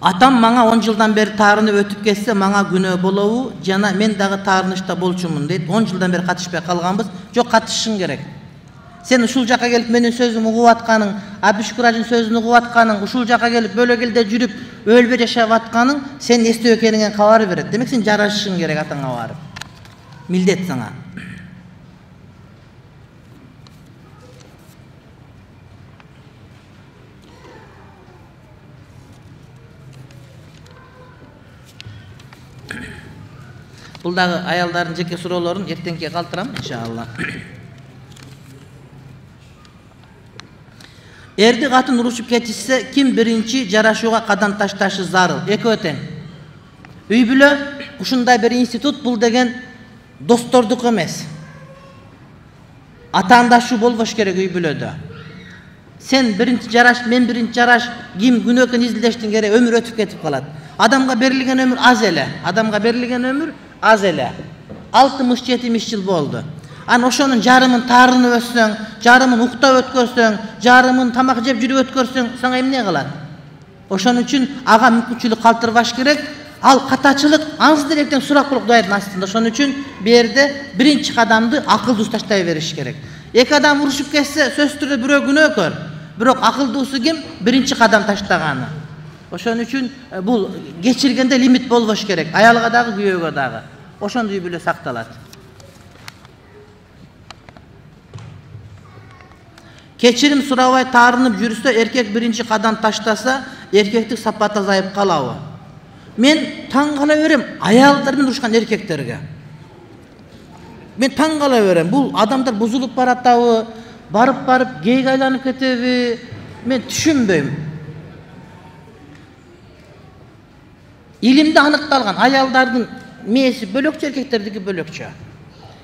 Атам маңа 10 жылдан бeri таарынып өтүп кетсе, маңа күнөө болобу, жана мен дагы таарынычта болчумун дейт. 10 жылдан бeri катышпай калганбыз. Жок, катышышың керек. Сен ушул жака келип менин сөзүмдү угуп атканың, Абишкур ажын сөзүн угуп атканың, ушул жака келип бөлөгелде жүрүп, өлбөй жашап атканың сен эстөө экениңен кабар берет. Демек сен жарашышың керек атаңа барып. Милдет сага. Бул дагы аялдардын жеке суроолорун эртеңке калтырам, иншалла. Эрди катын урушуп кетишсе, ким биринчи жарашууга кадам ташташы зарыл? Экөө тең. Үй бүлө ушундай бир институт, бул деген достордук эмес. Атаандашуу болбош керек үй бүлөдө. Сен биринчи жараш, мен биринчи жараш, ким күнөөкөн изилдештин керек, өмүр өтүп кетип калат. Адамга берилген өмүр аз эле. Адамга берилген өмүр аз эле. 60-70 жыл болду. Аны ошонун жарымын таарынып өссөң, жарымын уктап өткөрсөң, жарымын тамак жеп жүрүп өткөрсөң, сага эмне кылат? Ошон үчүн ага мүмкүнчүлүк калтырбаш керек. Ал катачылык аңыз директен сурак кылып дайын астында. Ошон үчүн бу жерде биринчи кадамды акылдуу таштай бериш керек. Эки адам урушуп кетсе, сөзсүз түрдө бирөө күнөөкөр. Бирок акылдуусу ким? Биринчи кадам таштаганы. Ошон үчүн бул кечиргенде лимит болбош керек. Аялга дагы, күйөөгө дагы. Ошондо үй бүлө сакталат. Кечирим сурабай таарынып жүрсө, эркек биринчи кадам таштаса, эркектик сапаты азайып калабы? Мен таң кала берем аялдар менен урушкан эркектерге. Мен таң кала берем. Бул адамдар бузулуп баратабы, барып гейге айланып кетеби? Мен түшүнбөйм. Илимде аныкталган аялдардын мээси бөлөкчө, эркектердики бөлөкчө.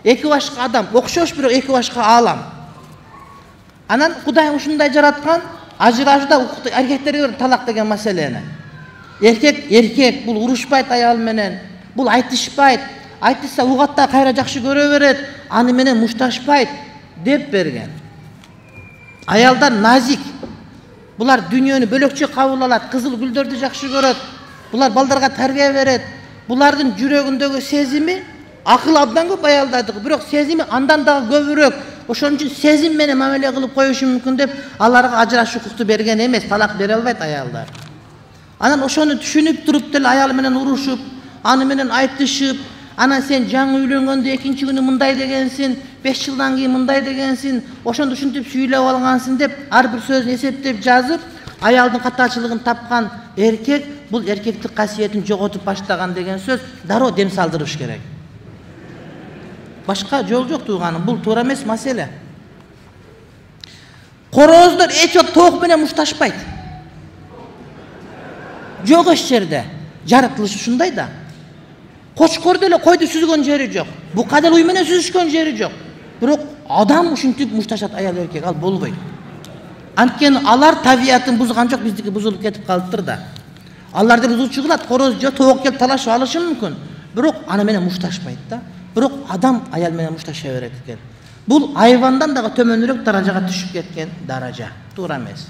Эки башка адам окшош, бирок эки башка аалам. Анан Кудай ушундай жараткан, ажырашууда эркектерге талак деген маселени. Эркек бул урушпайт аял менен, бул айтышпайт. Айтышса угатта кайра жакшы көрө берет, аны менен мушташпайт деп берген. Аялдар назик. Булар дүйнөнү бөлөкчө кабыл алат, кызыл гүлдөрдү жакшы көрөт. Булар балдарга тарбия берет. Булардын жүрөгүндөгү сезими акыл абдан көп аялдардыкы, бирок сезими андан дагы көбүрөөк. Ошон үчүн сезим менен мамиле кылып коюшу мүмкүн деп аларга ажырашуу укукту берген эмес, талак бере албайт аялдар. Анан ошону түшүнүп туруп деле аял менен урушуп, аны менен айтышып, анан сен жаңы үйлөнгөндө экинчи күнү мындай дегенсиң, 5 жылдан кийин мындай дегенсиң, ошондо ушинтип сүйлөп алгансың деп ар бир сөзүн эсептеп жазып, аялдын катачылыгын тапкан эркек бул эркектик касиетин жоготуп баштаган деген сөз дароо дем салдырыш керек. Башка жол жок тууганым, бул туура эмес маселе. Корооздор эч тоок менен мушташпайт. Жок эч жерде. Жаратылыш ушундай да. Кочкор деле койду сүзгөн жери жок. Бука деле уй менен сүзүшкөн жери жок. Бирок адам ушинтип мушташат аял эркек, ал болбойт. Анткени алар табиятын бузган жок, биздики бузулуп кетип калыптыр да. Аларды бузуучу кылат, короз же тоок келип талашып алышы мүмкүн. Бирок аны менен мушташпайт да. Бирок адам аял менен мушташа берет экен. Бул айвандан дагы төмөнүрөөк даражага түшүп кеткен даража. Туура эмес.